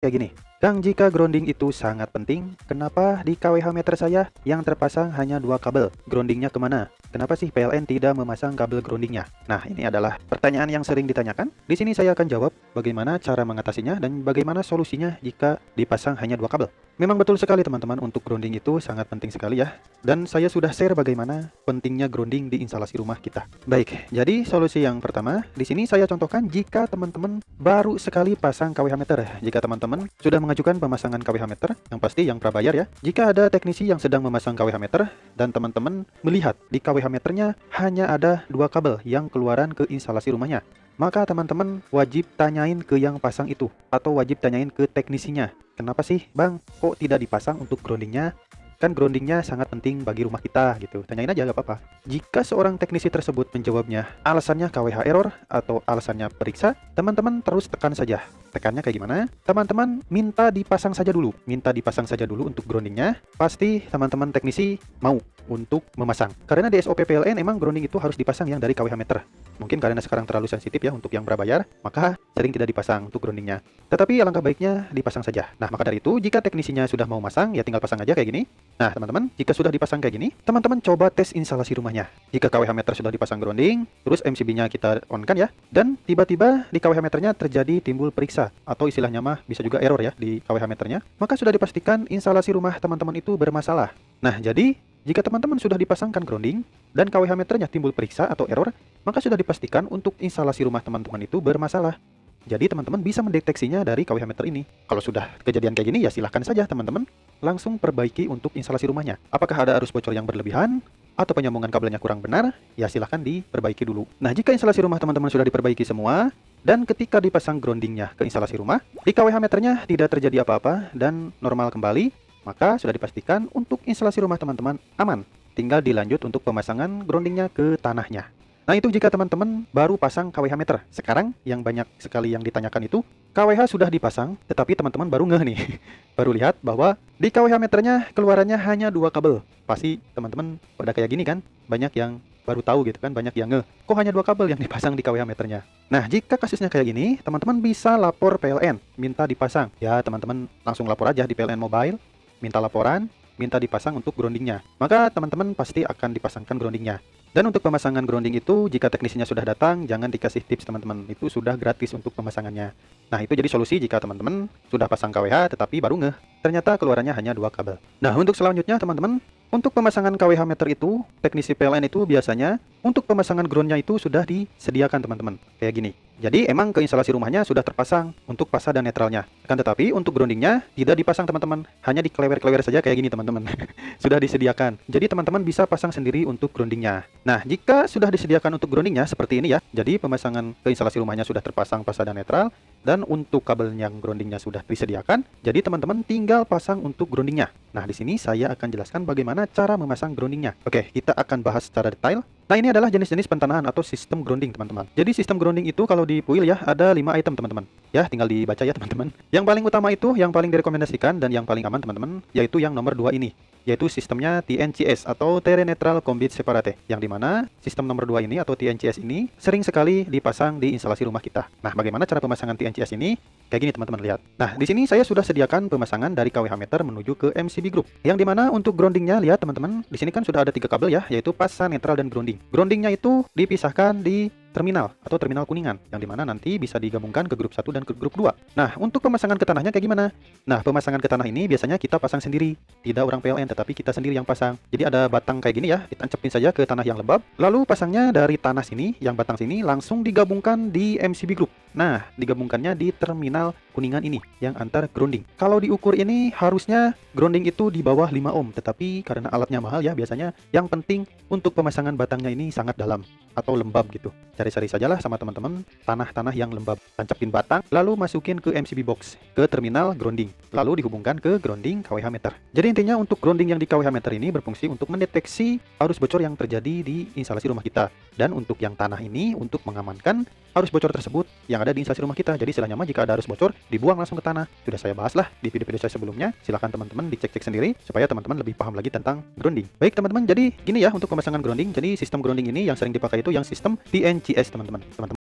Kayak gini, Kang, jika grounding itu sangat penting, kenapa di KWH meter saya yang terpasang hanya dua kabel? Groundingnya kemana? Kenapa sih PLN tidak memasang kabel groundingnya? Nah, ini adalah pertanyaan yang sering ditanyakan. Di sini saya akan jawab bagaimana cara mengatasinya dan bagaimana solusinya jika dipasang hanya dua kabel. Memang betul sekali teman-teman, untuk grounding itu sangat penting sekali ya. Dan saya sudah share bagaimana pentingnya grounding di instalasi rumah kita. Baik, jadi solusi yang pertama, di sini saya contohkan jika teman-teman baru sekali pasang KWH meter. Jika teman-teman sudah mengajukan pemasangan KWH meter, yang pasti yang prabayar ya. Jika ada teknisi yang sedang memasang KWH meter dan teman-teman melihat di KWH meternya hanya ada dua kabel yang keluaran ke instalasi rumahnya, maka teman-teman wajib tanyain ke yang pasang itu, atau wajib tanyain ke teknisinya. Kenapa sih Bang, kok tidak dipasang untuk groundingnya? Kan groundingnya sangat penting bagi rumah kita gitu. Tanyain aja, gak apa-apa. Jika seorang teknisi tersebut menjawabnya alasannya KWH error atau alasannya periksa, teman-teman terus tekan saja. Tekannya kayak gimana? Teman-teman minta dipasang saja dulu. Minta dipasang saja dulu untuk groundingnya. Pasti teman-teman teknisi mau untuk memasang. Karena di SOP PLN emang grounding itu harus dipasang yang dari KWH meter. Mungkin karena sekarang terlalu sensitif ya untuk yang prabayar, maka sering tidak dipasang untuk groundingnya. Tetapi alangkah baiknya dipasang saja. Nah, maka dari itu, jika teknisinya sudah mau masang, ya tinggal pasang aja kayak gini. Nah, teman-teman, jika sudah dipasang kayak gini, teman-teman coba tes instalasi rumahnya. Jika KWH meter sudah dipasang grounding, terus MCB-nya kita on kan ya, dan tiba-tiba di KWH meternya terjadi timbul periksa, atau istilahnya mah bisa juga error ya di KWH meternya, maka sudah dipastikan instalasi rumah teman-teman itu bermasalah. Nah, jadi jika teman-teman sudah dipasangkan grounding dan KWH meternya timbul periksa atau error, maka sudah dipastikan untuk instalasi rumah teman-teman itu bermasalah. Jadi teman-teman bisa mendeteksinya dari KWH meter ini. Kalau sudah kejadian kayak gini, ya silahkan saja teman-teman langsung perbaiki untuk instalasi rumahnya. Apakah ada arus bocor yang berlebihan atau penyambungan kabelnya kurang benar, ya silahkan diperbaiki dulu. Nah, jika instalasi rumah teman-teman sudah diperbaiki semua, dan ketika dipasang groundingnya ke instalasi rumah, di KWH meternya tidak terjadi apa-apa dan normal kembali, maka sudah dipastikan untuk instalasi rumah teman-teman aman. Tinggal dilanjut untuk pemasangan groundingnya ke tanahnya. Nah, itu jika teman-teman baru pasang KWH meter. Sekarang yang banyak sekali yang ditanyakan itu, KWH sudah dipasang, tetapi teman-teman baru ngeh nih. Baru lihat bahwa di KWH meternya keluarannya hanya dua kabel. Pasti teman-teman pada kayak gini kan, banyak yang baru tahu gitu kan, banyak yang ngeh, kok hanya dua kabel yang dipasang di KWH meternya. Nah, jika kasusnya kayak gini, teman-teman bisa lapor PLN, minta dipasang. Ya, teman-teman langsung lapor aja di PLN Mobile, minta laporan, minta dipasang untuk groundingnya. Maka teman-teman pasti akan dipasangkan groundingnya. Dan untuk pemasangan grounding itu, jika teknisinya sudah datang, jangan dikasih tips teman-teman. Itu sudah gratis untuk pemasangannya. Nah, itu jadi solusi jika teman-teman sudah pasang KWH tetapi baru ngeh, ternyata keluarannya hanya dua kabel. Nah, untuk selanjutnya teman-teman, untuk pemasangan KWH meter itu, teknisi PLN itu biasanya untuk pemasangan groundnya itu sudah disediakan teman-teman. Kayak gini. Jadi emang ke instalasi rumahnya sudah terpasang untuk fasa dan netralnya. Kan tetapi untuk groundingnya tidak dipasang teman-teman. Hanya dikelewer-kelewer saja kayak gini teman-teman. Sudah disediakan. Jadi teman-teman bisa pasang sendiri untuk groundingnya. Nah, jika sudah disediakan untuk groundingnya seperti ini ya. Jadi pemasangan ke instalasi rumahnya sudah terpasang fasa dan netral. Dan untuk kabel yang groundingnya sudah disediakan. Jadi teman-teman tinggal pasang untuk groundingnya. Nah, di sini saya akan jelaskan bagaimana cara memasang groundingnya. Oke, kita akan bahas secara detail. Nah, ini adalah jenis-jenis pentanahan atau sistem grounding teman-teman. Jadi sistem grounding itu kalau di PUIL ya ada 5 item teman-teman. Ya, tinggal dibaca ya teman-teman. Yang paling utama itu, yang paling direkomendasikan dan yang paling aman teman-teman, yaitu yang nomor 2 ini. Yaitu sistemnya TNCS atau Terrain Neutral Combit Separate. Yang dimana sistem nomor 2 ini atau TNCS ini sering sekali dipasang di instalasi rumah kita. Nah, bagaimana cara pemasangan TNCS ini? Kayak gini teman-teman, lihat. Nah, di sini saya sudah sediakan pemasangan dari KWH meter menuju ke MCB group. Yang dimana untuk groundingnya, lihat teman-teman, di sini kan sudah ada 3 kabel ya, yaitu fasa, netral, dan grounding. Groundingnya itu dipisahkan di terminal atau terminal kuningan, yang dimana nanti bisa digabungkan ke grup 1 dan ke grup 2. Nah, untuk pemasangan ke tanahnya kayak gimana? Nah, pemasangan ke tanah ini biasanya kita pasang sendiri, tidak orang PLN, tetapi kita sendiri yang pasang. Jadi ada batang kayak gini ya, ditancepin saja ke tanah yang lembab, lalu pasangnya dari tanah sini, yang batang sini, langsung digabungkan di MCB group. Nah, digabungkannya di terminal kuningan ini, yang antar grounding. Kalau diukur ini, harusnya grounding itu di bawah 5 ohm, tetapi karena alatnya mahal ya, biasanya yang penting untuk pemasangan batangnya ini sangat dalam atau lembab gitu. Cari-cari sajalah sama teman-teman tanah-tanah yang lembab. Tancapin batang, lalu masukin ke MCB box, ke terminal grounding, lalu dihubungkan ke grounding KWH meter. Jadi intinya untuk grounding yang di KWH meter ini berfungsi untuk mendeteksi arus bocor yang terjadi di instalasi rumah kita. Dan untuk yang tanah ini untuk mengamankan arus bocor tersebut yang ada di instalasi rumah kita. Jadi istilahnya mah jika ada arus bocor, dibuang langsung ke tanah. Sudah saya bahas lah di video-video saya sebelumnya. Silahkan teman-teman dicek-cek sendiri supaya teman-teman lebih paham lagi tentang grounding. Baik teman-teman, jadi gini ya untuk pemasangan grounding. Jadi sistem grounding ini yang sering dipakai itu yang sistem TNCS teman-teman.